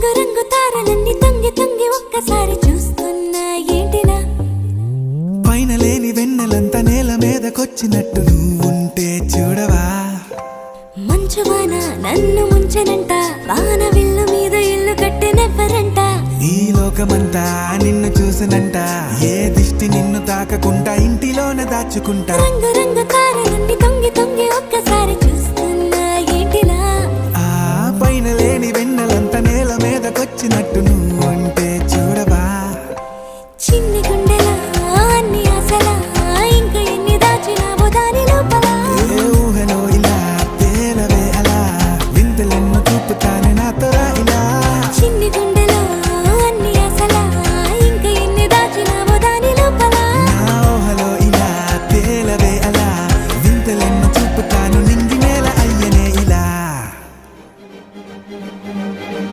రంగు రంగు తారలన్నీ తొంగి తొంగి ఒక్కసారి చూస్తున్నా ఏంటినా పైన లేని వెన్నెలంతా నేల మీదకొచ్చినట్టు నువ్వుంటే చూడవా మంచువాన నన్ను ముంచనంట వాన విల్లు మీద ఇల్లు కట్టెనెవ్వరంట ఈ లోకమంతా నిన్ను చూసినంట ఏ దిష్టి నిన్ను తాకకుండా ఇంటిలోనే దాచుకుంటా రంగు రంగు తారలన్నీ తొంగి తొంగి ఒక్కసారి చూస్తున్నా ఏంటినా ఆ పైన లేని వెన్నెలంతా నేల మీదకొచ్చినట్టు నువ్వుంటే